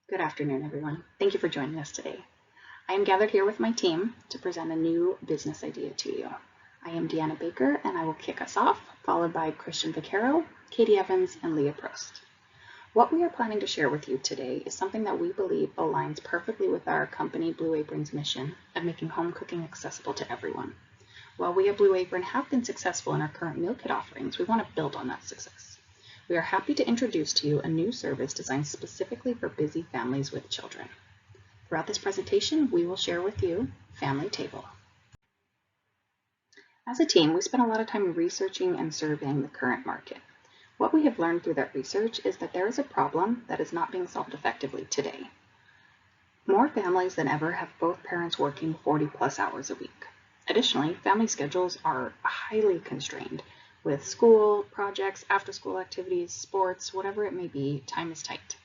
Good afternoon, everyone. Thank you for joining us today. I am gathered here with my team to present a new business idea to you. I am Deanna Baker, and I will kick us off, followed by Christian Vaquero, Katie Evans, and Leah Prost. What we are planning to share with you today is something that we believe aligns perfectly with our company Blue Apron's mission of making home cooking accessible to everyone. While we at Blue Apron have been successful in our current meal kit offerings, we want to build on that success. We are happy to introduce to you a new service designed specifically for busy families with children. Throughout this presentation, we will share with you Family Table. As a team, we spent a lot of time researching and surveying the current market. What we have learned through that research is that there is a problem that is not being solved effectively today. More families than ever have both parents working 40+ hours a week. Additionally, family schedules are highly constrained. With school, projects, after-school activities, sports, whatever it may be, time is tight.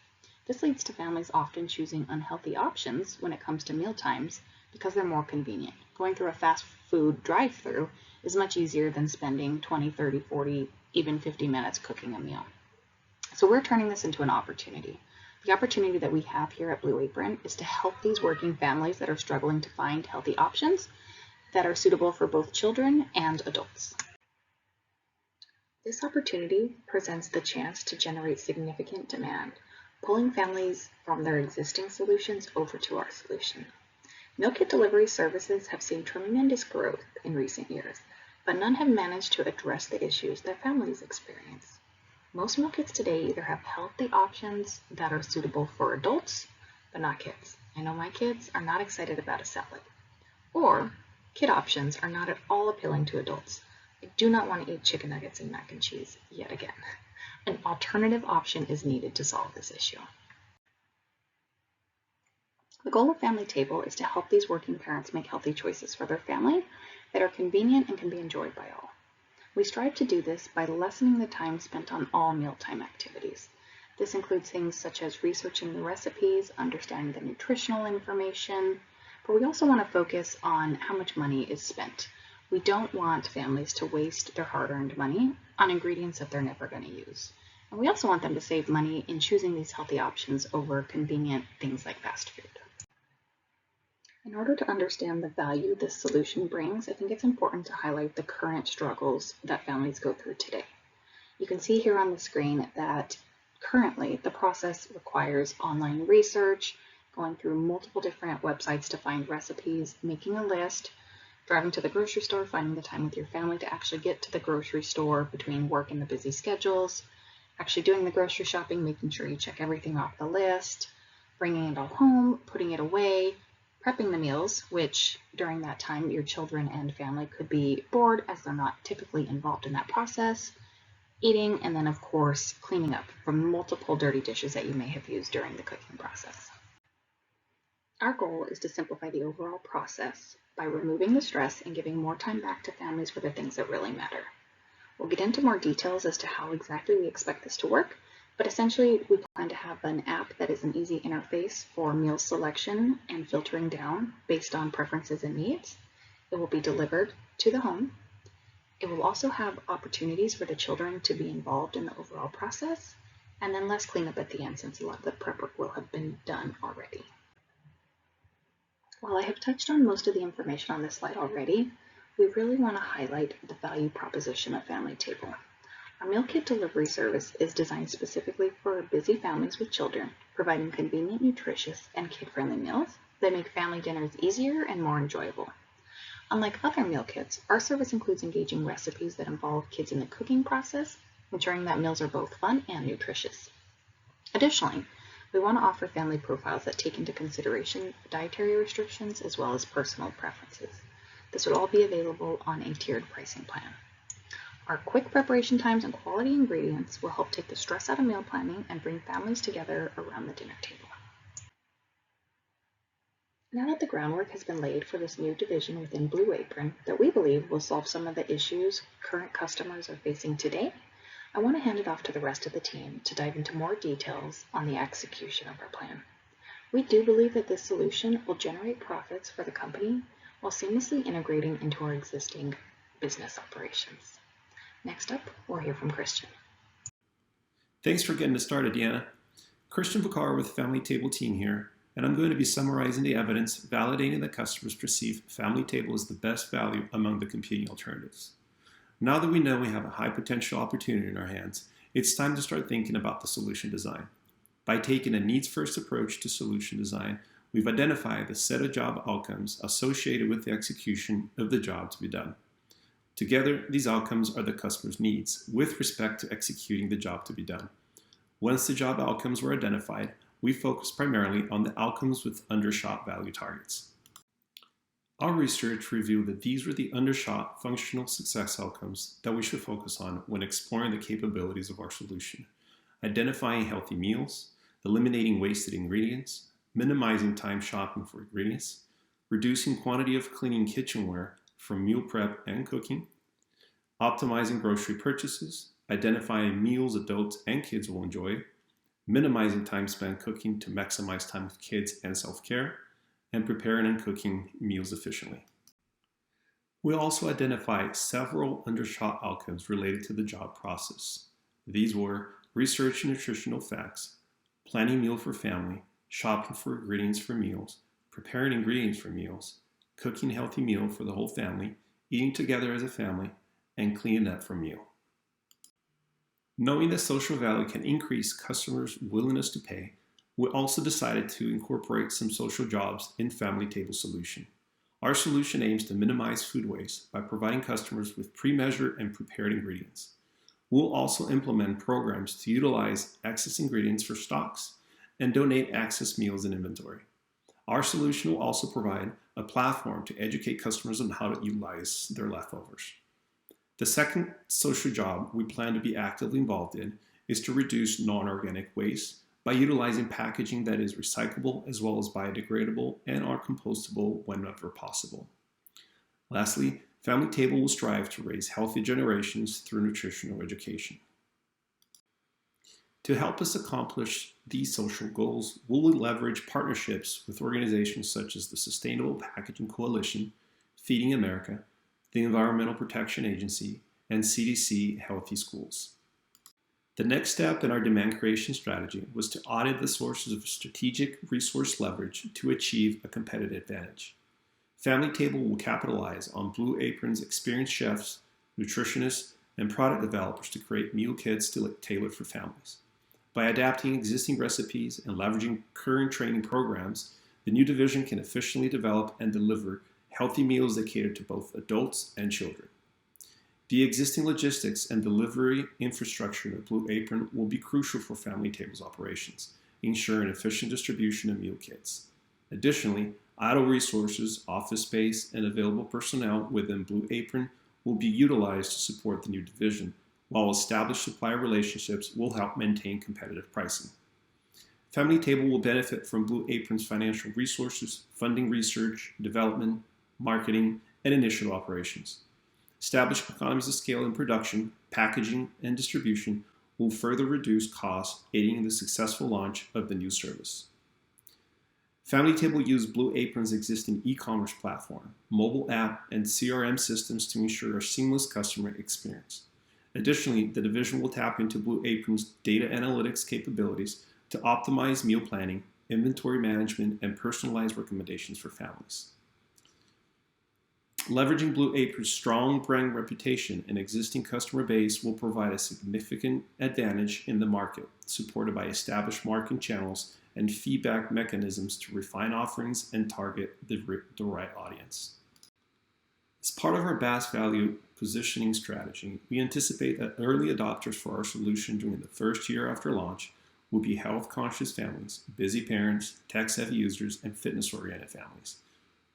This leads to families often choosing unhealthy options when it comes to meal times because they're more convenient. Going through a fast food drive-through is much easier than spending 20, 30, 40, even 50 minutes cooking a meal. So we're turning this into an opportunity. The opportunity that we have here at Blue Apron is to help these working families that are struggling to find healthy options that are suitable for both children and adults. This opportunity presents the chance to generate significant demand, pulling families from their existing solutions over to our solution. Meal kit delivery services have seen tremendous growth in recent years, but none have managed to address the issues that families experience. Most meal kits today either have healthy options that are suitable for adults, but not kids. I know my kids are not excited about a salad. Or kid options are not at all appealing to adults. I do not want to eat chicken nuggets and mac and cheese yet again. An alternative option is needed to solve this issue. The goal of Family Table is to help these working parents make healthy choices for their family that are convenient and can be enjoyed by all. We strive to do this by lessening the time spent on all mealtime activities. This includes things such as researching the recipes, understanding the nutritional information, but we also want to focus on how much money is spent. We don't want families to waste their hard-earned money on ingredients that they're never going to use. And we also want them to save money in choosing these healthy options over convenient things like fast food. In order to understand the value this solution brings, I think it's important to highlight the current struggles that families go through today. You can see here on the screen that currently the process requires online research, going through multiple different websites to find recipes, making a list, driving to the grocery store, finding the time with your family to actually get to the grocery store between work and the busy schedules, actually doing the grocery shopping, making sure you check everything off the list, bringing it all home, putting it away, prepping the meals, which during that time your children and family could be bored as they're not typically involved in that process, eating, and then of course cleaning up from multiple dirty dishes that you may have used during the cooking process. Our goal is to simplify the overall process by removing the stress and giving more time back to families for the things that really matter. We'll get into more details as to how exactly we expect this to work, but essentially we plan to have an app that is an easy interface for meal selection and filtering down based on preferences and needs. It will be delivered to the home. It will also have opportunities for the children to be involved in the overall process, and then less cleanup at the end since a lot of the prep work will have been done already. While I have touched on most of the information on this slide already, we really want to highlight the value proposition of Family Table. Our meal kit delivery service is designed specifically for busy families with children, providing convenient, nutritious, and kid-friendly meals that make family dinners easier and more enjoyable. Unlike other meal kits, our service includes engaging recipes that involve kids in the cooking process, ensuring that meals are both fun and nutritious. Additionally, we want to offer family profiles that take into consideration dietary restrictions as well as personal preferences. This would all be available on a tiered pricing plan. Our quick preparation times and quality ingredients will help take the stress out of meal planning and bring families together around the dinner table. Now that the groundwork has been laid for this new division within Blue Apron that we believe will solve some of the issues current customers are facing today, I want to hand it off to the rest of the team to dive into more details on the execution of our plan. We do believe that this solution will generate profits for the company while seamlessly integrating into our existing business operations. Next up, we'll hear from Christian. Thanks for getting us started, Deanna. Christian Vicar with Family Table team here, and I'm going to be summarizing the evidence validating that customers perceive Family Table as the best value among the competing alternatives. Now that we know we have a high potential opportunity in our hands, it's time to start thinking about the solution design. By taking a needs-first approach to solution design, we've identified the set of job outcomes associated with the execution of the job to be done. Together, these outcomes are the customer's needs with respect to executing the job to be done. Once the job outcomes were identified, we focused primarily on the outcomes with undershot value targets. Our research revealed that these were the undershot functional success outcomes that we should focus on when exploring the capabilities of our solution: identifying healthy meals, eliminating wasted ingredients, minimizing time shopping for ingredients, reducing quantity of cleaning kitchenware from meal prep and cooking, optimizing grocery purchases, identifying meals adults and kids will enjoy, minimizing time spent cooking to maximize time with kids and self-care, and preparing and cooking meals efficiently. We'll also identify several undershot outcomes related to the job process. These were researching nutritional facts, planning meal for family, shopping for ingredients for meals, preparing ingredients for meals, cooking a healthy meal for the whole family, eating together as a family, and cleaning up for meal. Knowing that social value can increase customers' willingness to pay, we also decided to incorporate some social jobs in Family Table solution. Our solution aims to minimize food waste by providing customers with pre-measured and prepared ingredients. We'll also implement programs to utilize excess ingredients for stocks and donate excess meals and inventory. Our solution will also provide a platform to educate customers on how to utilize their leftovers. The second social job we plan to be actively involved in is to reduce non-organic waste by utilizing packaging that is recyclable as well as biodegradable and are compostable whenever possible. Lastly, Family Table will strive to raise healthy generations through nutritional education. To help us accomplish these social goals, we will leverage partnerships with organizations such as the Sustainable Packaging Coalition, Feeding America, the Environmental Protection Agency, and CDC Healthy Schools. The next step in our demand creation strategy was to audit the sources of strategic resource leverage to achieve a competitive advantage. Family Table will capitalize on Blue Apron's experienced chefs, nutritionists, and product developers to create meal kits tailored for families. By adapting existing recipes and leveraging current training programs, the new division can efficiently develop and deliver healthy meals that cater to both adults and children. The existing logistics and delivery infrastructure of Blue Apron will be crucial for Family Table's operations, ensuring efficient distribution of meal kits. Additionally, idle resources, office space, and available personnel within Blue Apron will be utilized to support the new division, while established supplier relationships will help maintain competitive pricing. Family Table will benefit from Blue Apron's financial resources, funding research, development, marketing, and initial operations. Established economies of scale in production, packaging, and distribution will further reduce costs, aiding in the successful launch of the new service. Family Table used Blue Apron's existing e-commerce platform, mobile app, and CRM systems to ensure a seamless customer experience. Additionally, the division will tap into Blue Apron's data analytics capabilities to optimize meal planning, inventory management, and personalized recommendations for families. Leveraging Blue Apron's strong brand reputation and existing customer base will provide a significant advantage in the market, supported by established marketing channels and feedback mechanisms to refine offerings and target the right audience. As part of our best value positioning strategy, we anticipate that early adopters for our solution during the first year after launch will be health-conscious families, busy parents, tech-savvy users, and fitness-oriented families.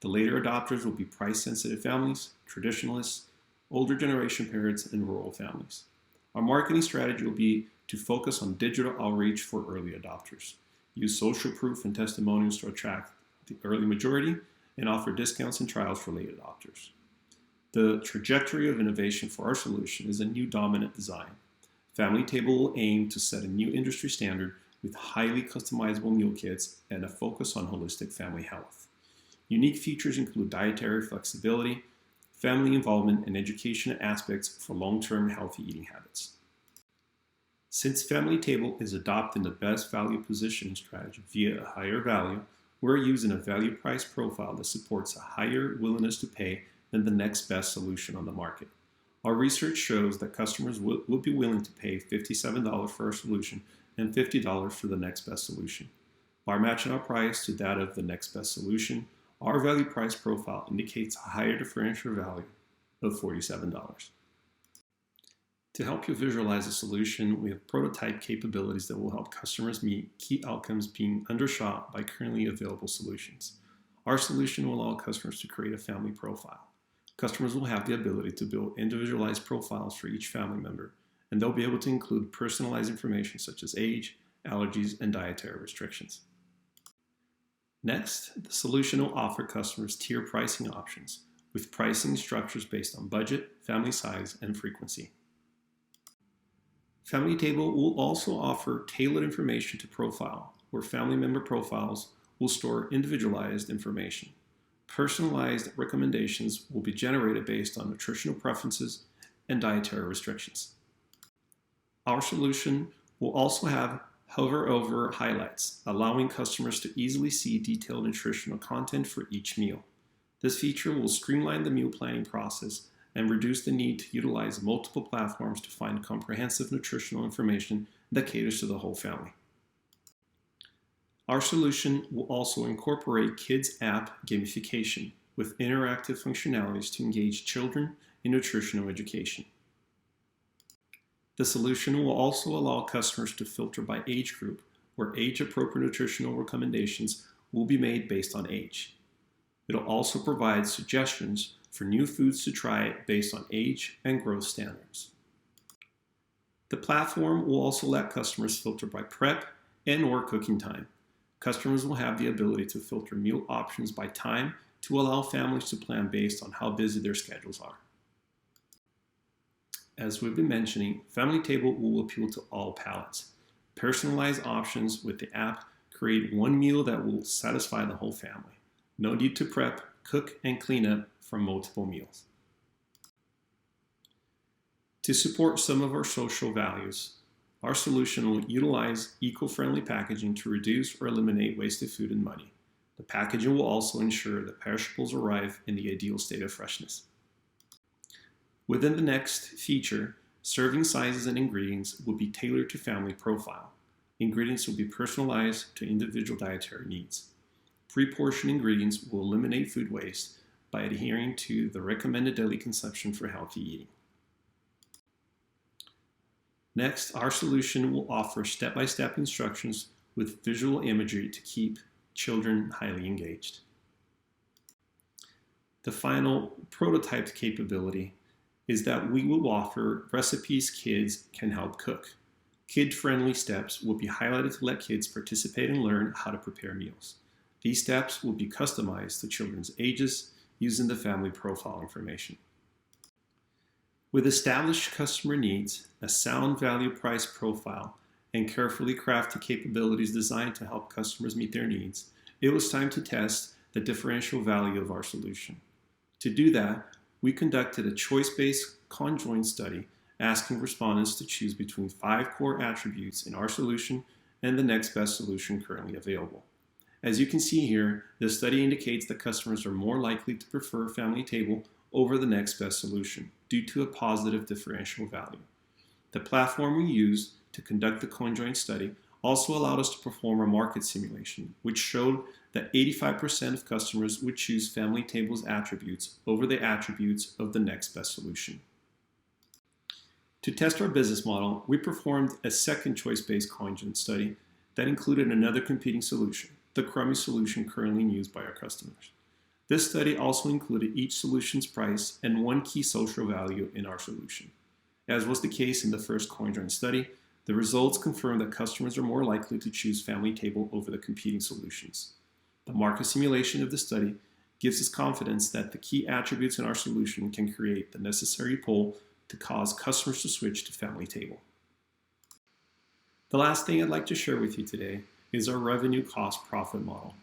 The later adopters will be price-sensitive families, traditionalists, older generation parents, and rural families. Our marketing strategy will be to focus on digital outreach for early adopters, use social proof and testimonials to attract the early majority, and offer discounts and trials for late adopters. The trajectory of innovation for our solution is a new dominant design. Family Table will aim to set a new industry standard with highly customizable meal kits and a focus on holistic family health. Unique features include dietary flexibility, family involvement, and education aspects for long-term healthy eating habits. Since Family Table is adopting the best value positioning strategy via a higher value, we're using a value price profile that supports a higher willingness to pay than the next best solution on the market. Our research shows that customers will be willing to pay $57 for our solution and $50 for the next best solution. By matching our price to that of the next best solution, our value price profile indicates a higher differential value of $47. To help you visualize the solution, we have prototype capabilities that will help customers meet key outcomes being undershot by currently available solutions. Our solution will allow customers to create a family profile. Customers will have the ability to build individualized profiles for each family member, and they'll be able to include personalized information such as age, allergies, and dietary restrictions. Next, the solution will offer customers tier pricing options with pricing structures based on budget, family size, and frequency. Family Table will also offer tailored information to profile, where family member profiles will store individualized information. Personalized recommendations will be generated based on nutritional preferences and dietary restrictions. Our solution will also have hover over highlights, allowing customers to easily see detailed nutritional content for each meal. This feature will streamline the meal planning process and reduce the need to utilize multiple platforms to find comprehensive nutritional information that caters to the whole family. Our solution will also incorporate Kids app gamification with interactive functionalities to engage children in nutritional education. The solution will also allow customers to filter by age group, where age-appropriate nutritional recommendations will be made based on age. It'll also provide suggestions for new foods to try based on age and growth standards. The platform will also let customers filter by prep and/or cooking time. Customers will have the ability to filter meal options by time to allow families to plan based on how busy their schedules are. As we've been mentioning, Family Table will appeal to all palates. Personalized options with the app create one meal that will satisfy the whole family. No need to prep, cook, and clean up from multiple meals. To support some of our social values, our solution will utilize eco-friendly packaging to reduce or eliminate wasted food and money. The packaging will also ensure that perishables arrive in the ideal state of freshness. Within the next feature, serving sizes and ingredients will be tailored to family profile. Ingredients will be personalized to individual dietary needs. Pre-portioned ingredients will eliminate food waste by adhering to the recommended daily consumption for healthy eating. Next, our solution will offer step-by-step instructions with visual imagery to keep children highly engaged. The final prototyped capability is that we will offer recipes kids can help cook. Kid-friendly steps will be highlighted to let kids participate and learn how to prepare meals. These steps will be customized to children's ages using the family profile information. With established customer needs, a sound value price profile, and carefully crafted capabilities designed to help customers meet their needs, it was time to test the differential value of our solution. To do that, we conducted a choice-based conjoint study asking respondents to choose between 5 core attributes in our solution and the next best solution currently available. As you can see here, the study indicates that customers are more likely to prefer Family Table over the next best solution due to a positive differential value. The platform we used to conduct the conjoint study also allowed us to perform a market simulation, which showed that 85% of customers would choose Family Table's attributes over the attributes of the next best solution. To test our business model, we performed a second choice-based conjoint study that included another competing solution, the crummy solution currently used by our customers. This study also included each solution's price and one key social value in our solution. As was the case in the first conjoint study, the results confirm that customers are more likely to choose Family Table over the competing solutions. The market simulation of the study gives us confidence that the key attributes in our solution can create the necessary pull to cause customers to switch to Family Table. The last thing I'd like to share with you today is our revenue cost profit model.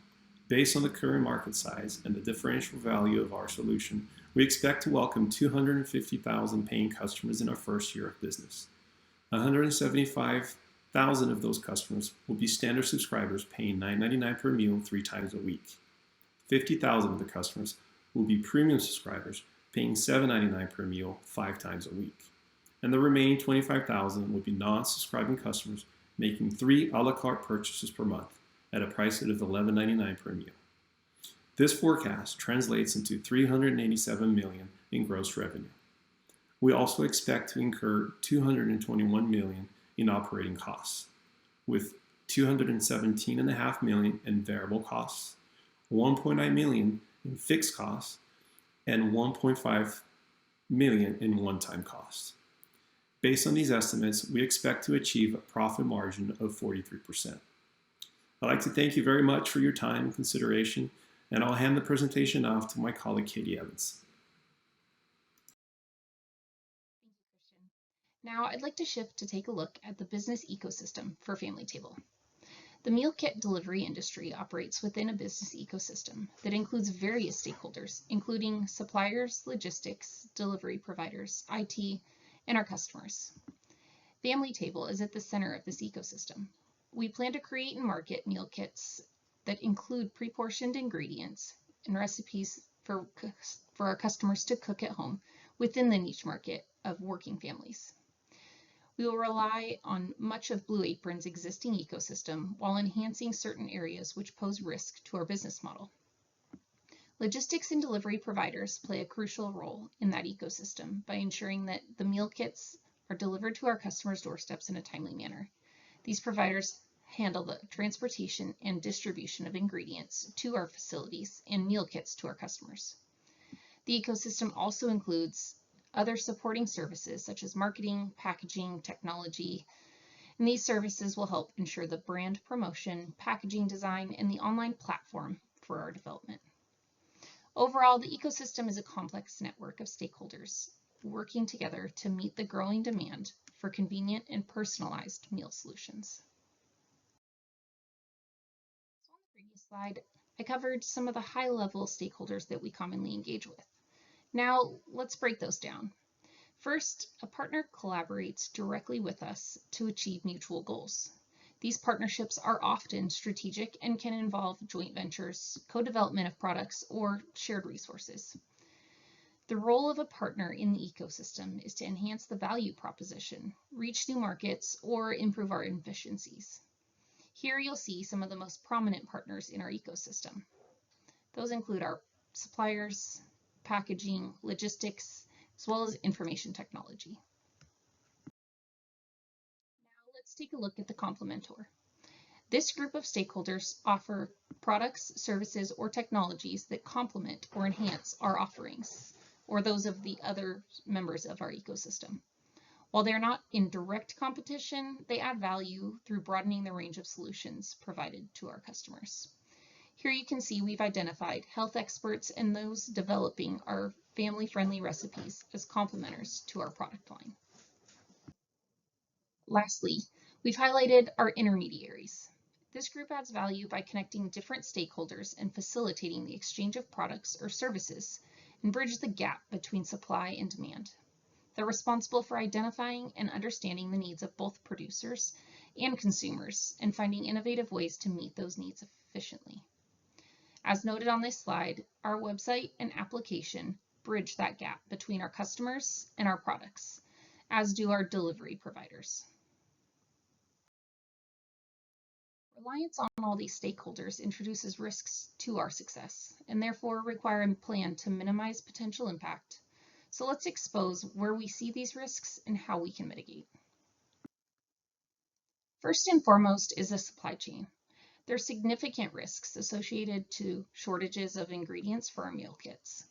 Based on the current market size and the differential value of our solution, we expect to welcome 250,000 paying customers in our first year of business. 175,000 of those customers will be standard subscribers paying $9.99 per meal 3 times a week. 50,000 of the customers will be premium subscribers paying $7.99 per meal 5 times a week. And the remaining 25,000 will be non-subscribing customers making 3 a la carte purchases per month at a price of $11.99 per meal. This forecast translates into $387 million in gross revenue. We also expect to incur $221 million in operating costs, with $217.5 million in variable costs, $1.9 million in fixed costs, and $1.5 million in one-time costs. Based on these estimates, we expect to achieve a profit margin of 43%. I'd like to thank you very much for your time and consideration, and I'll hand the presentation off to my colleague Katie Evans. Thank you, Christian. Now I'd like to shift to take a look at the business ecosystem for Family Table. The meal kit delivery industry operates within a business ecosystem that includes various stakeholders, including suppliers, logistics, delivery providers, IT, and our customers. Family Table is at the center of this ecosystem. We plan to create and market meal kits that include pre-portioned ingredients and recipes for our customers to cook at home within the niche market of working families. We will rely on much of Blue Apron's existing ecosystem while enhancing certain areas which pose risk to our business model. Logistics and delivery providers play a crucial role in that ecosystem by ensuring that the meal kits are delivered to our customers' doorsteps in a timely manner. These providers handle the transportation and distribution of ingredients to our facilities and meal kits to our customers. The ecosystem also includes other supporting services such as marketing, packaging, technology, and these services will help ensure the brand promotion, packaging design, and the online platform for our development. Overall, the ecosystem is a complex network of stakeholders working together to meet the growing demand for convenient and personalized meal solutions. So on the previous slide, I covered some of the high-level stakeholders that we commonly engage with. Now, let's break those down. First, a partner collaborates directly with us to achieve mutual goals. These partnerships are often strategic and can involve joint ventures, co-development of products, or shared resources. The role of a partner in the ecosystem is to enhance the value proposition, reach new markets, or improve our efficiencies. Here you'll see some of the most prominent partners in our ecosystem. Those include our suppliers, packaging, logistics, as well as information technology. Now let's take a look at the complementor. This group of stakeholders offer products, services, or technologies that complement or enhance our offerings, or those of the other members of our ecosystem. While they're not in direct competition, they add value through broadening the range of solutions provided to our customers. Here you can see we've identified health experts and those developing our family-friendly recipes as complementers to our product line. Lastly, we've highlighted our intermediaries. This group adds value by connecting different stakeholders and facilitating the exchange of products or services and bridge the gap between supply and demand. They're responsible for identifying and understanding the needs of both producers and consumers and finding innovative ways to meet those needs efficiently. As noted on this slide, our website and application bridge that gap between our customers and our products, as do our delivery providers. Reliance on all these stakeholders introduces risks to our success and therefore require a plan to minimize potential impact. So let's expose where we see these risks and how we can mitigate. First and foremost is the supply chain. There are significant risks associated to shortages of ingredients for our meal kits.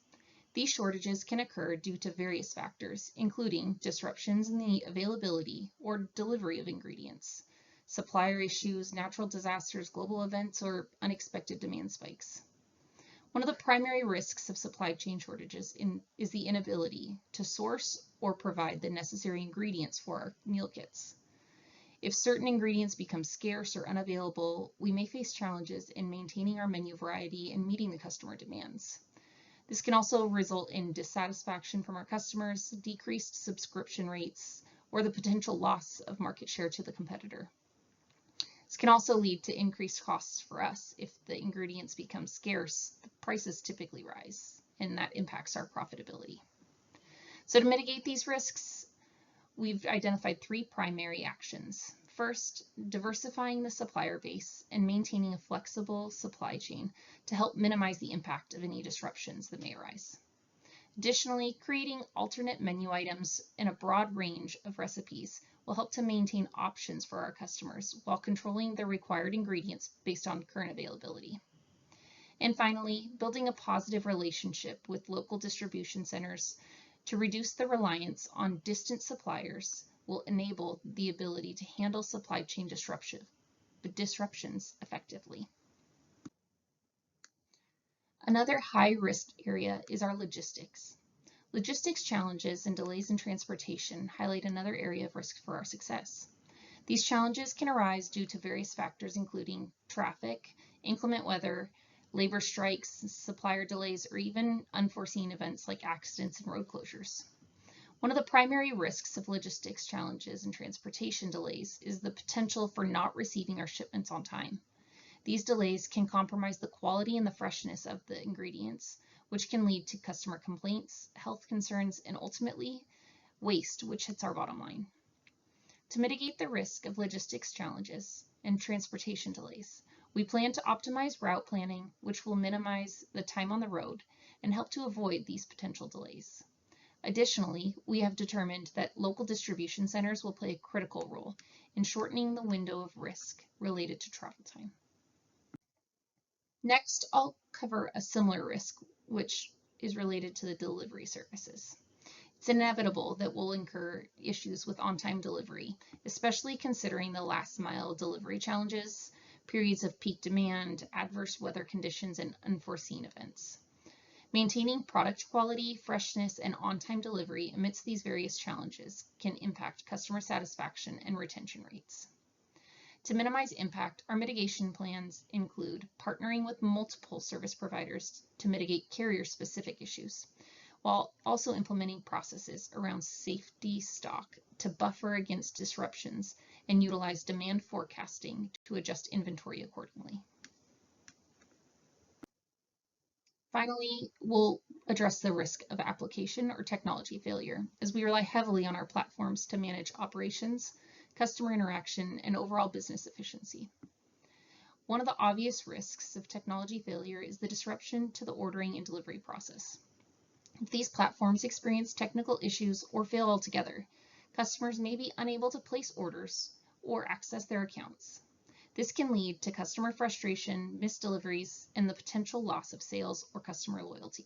These shortages can occur due to various factors, including disruptions in the availability or delivery of ingredients, supplier issues, natural disasters, global events, or unexpected demand spikes. One of the primary risks of supply chain shortages is the inability to source or provide the necessary ingredients for our meal kits. If certain ingredients become scarce or unavailable, we may face challenges in maintaining our menu variety and meeting the customer demands. This can also result in dissatisfaction from our customers, decreased subscription rates, or the potential loss of market share to the competitor. This can also lead to increased costs for us. If the ingredients become scarce, the prices typically rise, and that impacts our profitability. So to mitigate these risks, we've identified 3 primary actions. First, diversifying the supplier base and maintaining a flexible supply chain to help minimize the impact of any disruptions that may arise. Additionally, creating alternate menu items in a broad range of recipes will help to maintain options for our customers while controlling the required ingredients based on current availability. And finally, building a positive relationship with local distribution centers to reduce the reliance on distant suppliers will enable the ability to handle supply chain disruptions effectively. Another high-risk area is our logistics. Logistics challenges and delays in transportation highlight another area of risk for our success. These challenges can arise due to various factors including traffic, inclement weather, labor strikes, supplier delays, or even unforeseen events like accidents and road closures. One of the primary risks of logistics challenges and transportation delays is the potential for not receiving our shipments on time. These delays can compromise the quality and the freshness of the ingredients, which can lead to customer complaints, health concerns, and ultimately waste, which hits our bottom line. To mitigate the risk of logistics challenges and transportation delays, we plan to optimize route planning, which will minimize the time on the road and help to avoid these potential delays. Additionally, we have determined that local distribution centers will play a critical role in shortening the window of risk related to travel time. Next, I'll cover a similar risk, which is related to the delivery services. It's inevitable that we'll incur issues with on-time delivery, especially considering the last-mile delivery challenges, periods of peak demand, adverse weather conditions, and unforeseen events. Maintaining product quality, freshness, and on-time delivery amidst these various challenges can impact customer satisfaction and retention rates. To minimize impact, our mitigation plans include partnering with multiple service providers to mitigate carrier-specific issues, while also implementing processes around safety stock to buffer against disruptions and utilize demand forecasting to adjust inventory accordingly. Finally, we'll address the risk of application or technology failure, as we rely heavily on our platforms to manage operations, customer interaction, and overall business efficiency. One of the obvious risks of technology failure is the disruption to the ordering and delivery process. If these platforms experience technical issues or fail altogether, customers may be unable to place orders or access their accounts. This can lead to customer frustration, missed deliveries, and the potential loss of sales or customer loyalty.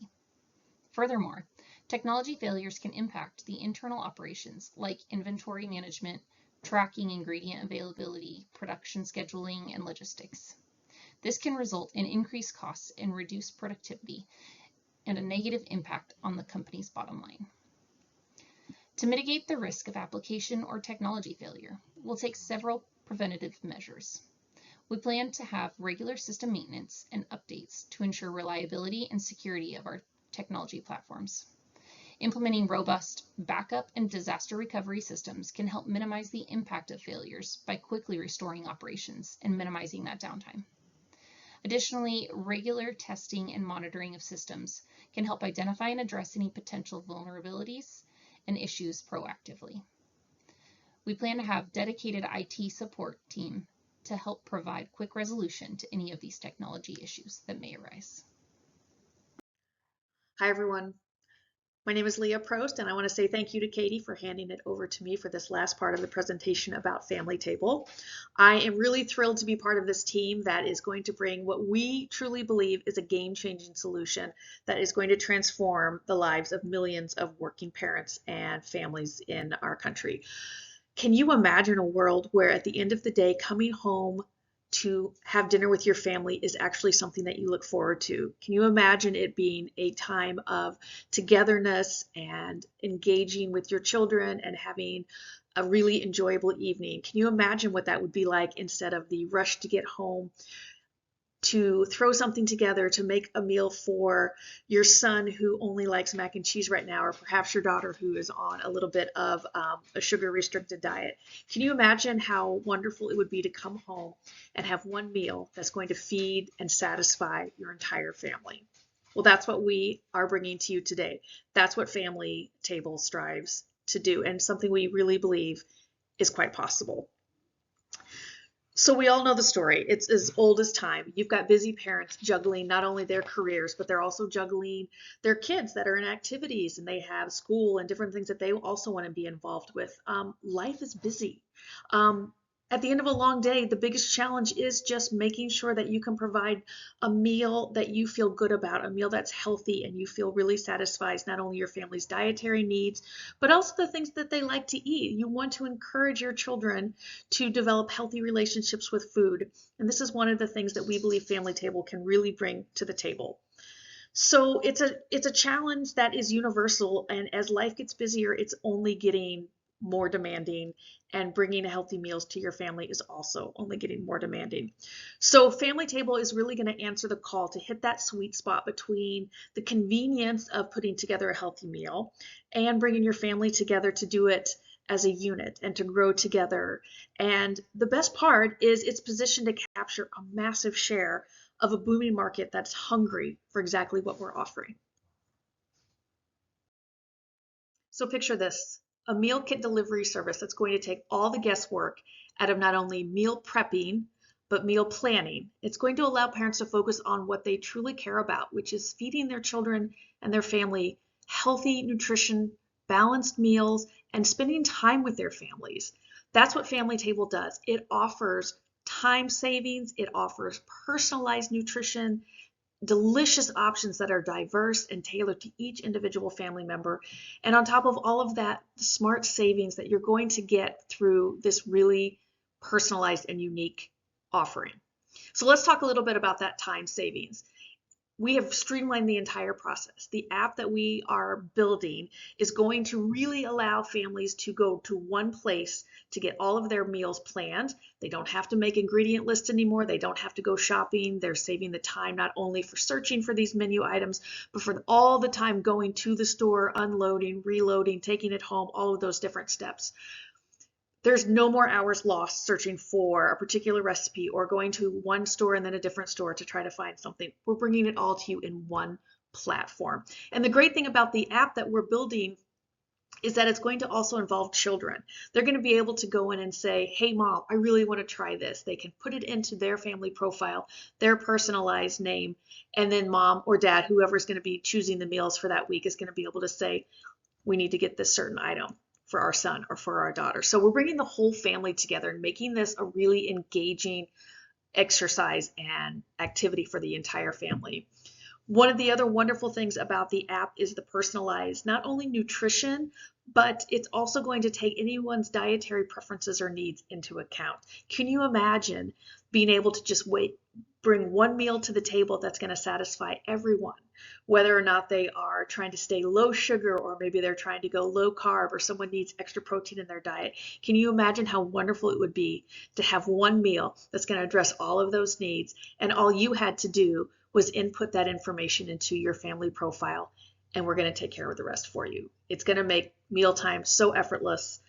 Furthermore, technology failures can impact the internal operations like inventory management, tracking ingredient availability, production scheduling, and logistics. This can result in increased costs and reduced productivity and a negative impact on the company's bottom line. To mitigate the risk of application or technology failure, we'll take several preventative measures. We plan to have regular system maintenance and updates to ensure reliability and security of our technology platforms. Implementing robust backup and disaster recovery systems can help minimize the impact of failures by quickly restoring operations and minimizing that downtime. Additionally, regular testing and monitoring of systems can help identify and address any potential vulnerabilities and issues proactively. We plan to have dedicated IT support team to help provide quick resolution to any of these technology issues that may arise. Hi, everyone. My name is Leah Prost, and I want to say thank you to Katie for handing it over to me for this last part of the presentation about Family Table. I am really thrilled to be part of this team that is going to bring what we truly believe is a game-changing solution that is going to transform the lives of millions of working parents and families in our country. Can you imagine a world where at the end of the day, coming home to have dinner with your family is actually something that you look forward to? Can you imagine it being a time of togetherness and engaging with your children and having a really enjoyable evening? Can you imagine what that would be like instead of the rush to get home to throw something together to make a meal for your son who only likes mac and cheese right now, or perhaps your daughter who is on a little bit of a sugar restricted diet. Can you imagine how wonderful it would be to come home and have one meal that's going to feed and satisfy your entire family? Well, that's what we are bringing to you today. That's what Family Table strives to do, and something we really believe is quite possible. So we all know the story. It's as old as time. You've got busy parents juggling not only their careers, but they're also juggling their kids that are in activities, and they have school and different things that they also want to be involved with. Life is busy. At the end of a long day, the biggest challenge is just making sure that you can provide a meal that you feel good about, a meal that's healthy and you feel really satisfies not only your family's dietary needs, but also the things that they like to eat. You want to encourage your children to develop healthy relationships with food. And this is one of the things that we believe Family Table can really bring to the table. So it's a challenge that is universal, and as life gets busier, it's only getting more demanding, and bringing healthy meals to your family is also only getting more demanding. So Family Table is really going to answer the call to hit that sweet spot between the convenience of putting together a healthy meal and bringing your family together to do it as a unit and to grow together. And the best part is it's positioned to capture a massive share of a booming market that's hungry for exactly what we're offering. So picture this. A meal kit delivery service that's going to take all the guesswork out of not only meal prepping, but meal planning. It's going to allow parents to focus on what they truly care about, which is feeding their children and their family healthy nutrition, balanced meals, and spending time with their families. That's what Family Table does. It offers time savings, it offers personalized nutrition, delicious options that are diverse and tailored to each individual family member. And on top of all of that, the smart savings that you're going to get through this really personalized and unique offering. So let's talk a little bit about that time savings. We have streamlined the entire process. The app that we are building is going to really allow families to go to one place to get all of their meals planned. They don't have to make ingredient lists anymore. They don't have to go shopping. They're saving the time not only for searching for these menu items, but for all the time going to the store, unloading, reloading, taking it home, all of those different steps. There's no more hours lost searching for a particular recipe or going to one store and then a different store to try to find something. We're bringing it all to you in one platform. And the great thing about the app that we're building is that it's going to also involve children. They're going to be able to go in and say, hey, Mom, I really want to try this. They can put it into their family profile, their personalized name, and then Mom or Dad, whoever's going to be choosing the meals for that week, is going to be able to say, we need to get this certain item for our son or for our daughter. So we're bringing the whole family together and making this a really engaging exercise and activity for the entire family. One of the other wonderful things about the app is the personalized, not only nutrition, but it's also going to take anyone's dietary preferences or needs into account. Can you imagine being able to just bring one meal to the table that's going to satisfy everyone, whether or not they are trying to stay low sugar, or maybe they're trying to go low carb, or someone needs extra protein in their diet? Can you imagine how wonderful it would be to have one meal that's going to address all of those needs, and all you had to do was input that information into your family profile, and we're going to take care of the rest for you. It's going to make mealtime so effortless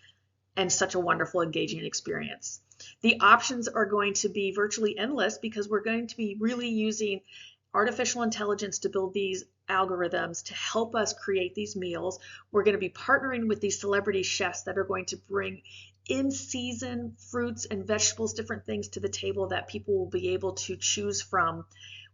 and such a wonderful, engaging experience. The options are going to be virtually endless because we're going to be really using artificial intelligence to build these algorithms to help us create these meals. We're going to be partnering with these celebrity chefs that are going to bring in-season fruits and vegetables, different things to the table that people will be able to choose from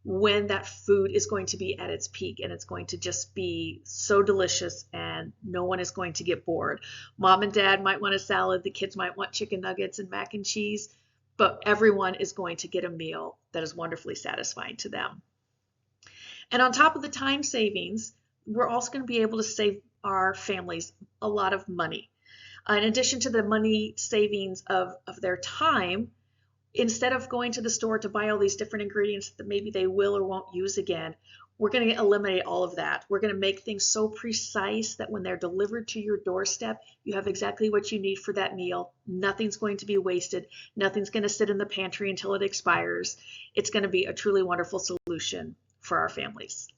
when that food is going to be at its peak, and it's going to just be so delicious and no one is going to get bored. Mom and Dad might want a salad, the kids might want chicken nuggets and mac and cheese, but everyone is going to get a meal that is wonderfully satisfying to them. And on top of the time savings, we're also going to be able to save our families a lot of money. In addition to the money savings of their time, instead of going to the store to buy all these different ingredients that maybe they will or won't use again, we're going to eliminate all of that. We're going to make things so precise that when they're delivered to your doorstep, you have exactly what you need for that meal. Nothing's going to be wasted. Nothing's going to sit in the pantry until it expires. It's going to be a truly wonderful solution for our families.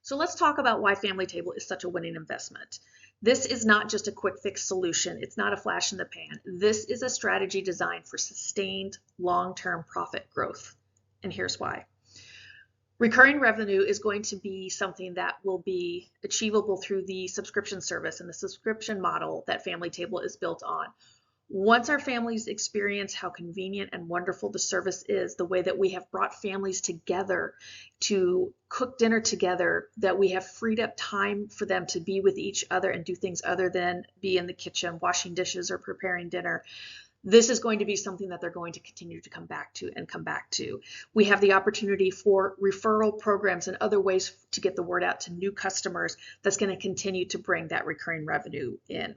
So let's talk about why Family Table is such a winning investment. This is not just a quick fix solution. It's not a flash in the pan. This is a strategy designed for sustained long-term profit growth. And here's why. Recurring revenue is going to be something that will be achievable through the subscription service and the subscription model that Family Table is built on. Once our families experience how convenient and wonderful the service is, the way that we have brought families together to cook dinner together, that we have freed up time for them to be with each other and do things other than be in the kitchen washing dishes or preparing dinner, this is going to be something that they're going to continue to come back to. We have the opportunity for referral programs and other ways to get the word out to new customers that's going to continue to bring that recurring revenue in.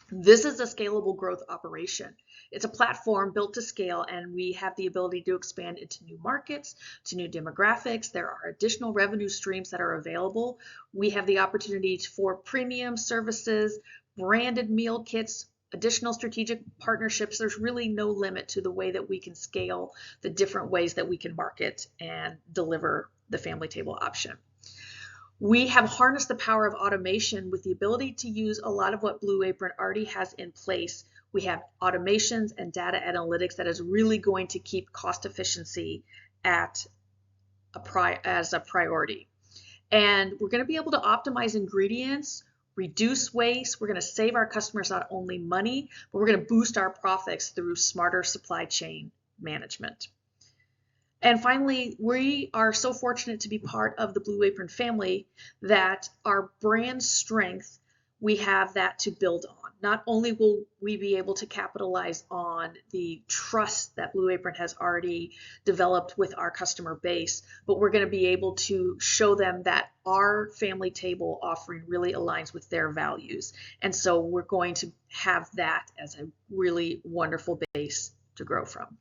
This is a scalable growth operation. It's a platform built to scale, and we have the ability to expand into new markets, to new demographics. There are additional revenue streams that are available. We have the opportunity for premium services, branded meal kits, additional strategic partnerships. There's really no limit to the way that we can scale the different ways that we can market and deliver the Family Table option. We have harnessed the power of automation with the ability to use a lot of what Blue Apron already has in place. We have automations and data analytics that is really going to keep cost efficiency as a priority. And we're going to be able to optimize ingredients, reduce waste. We're going to save our customers not only money, but we're going to boost our profits through smarter supply chain management. And finally, we are so fortunate to be part of the Blue Apron family that our brand strength, we have that to build on. Not only will we be able to capitalize on the trust that Blue Apron has already developed with our customer base, but we're going to be able to show them that our Family Table offering really aligns with their values. And so we're going to have that as a really wonderful base to grow from.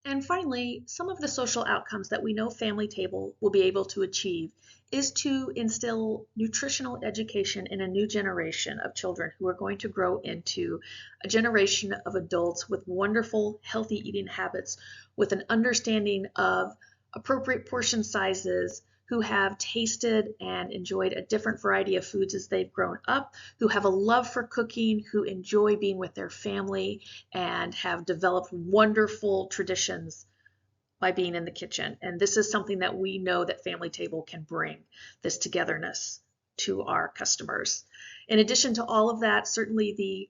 And finally, some of the social outcomes that we know Family Table will be able to achieve is to instill nutritional education in a new generation of children who are going to grow into a generation of adults with wonderful, healthy eating habits, with an understanding of appropriate portion sizes, who have tasted and enjoyed a different variety of foods as they've grown up, who have a love for cooking, who enjoy being with their family, and have developed wonderful traditions by being in the kitchen. And this is something that we know that Family Table can bring, this togetherness to our customers. In addition to all of that, certainly the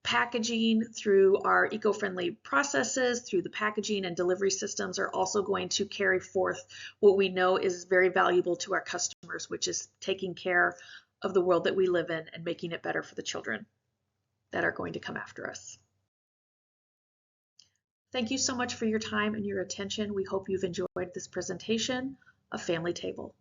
packaging through our eco-friendly processes, through the packaging and delivery systems are also going to carry forth what we know is very valuable to our customers, which is taking care of the world that we live in and making it better for the children that are going to come after us. Thank you so much for your time and your attention. We hope you've enjoyed this presentation of Family Table.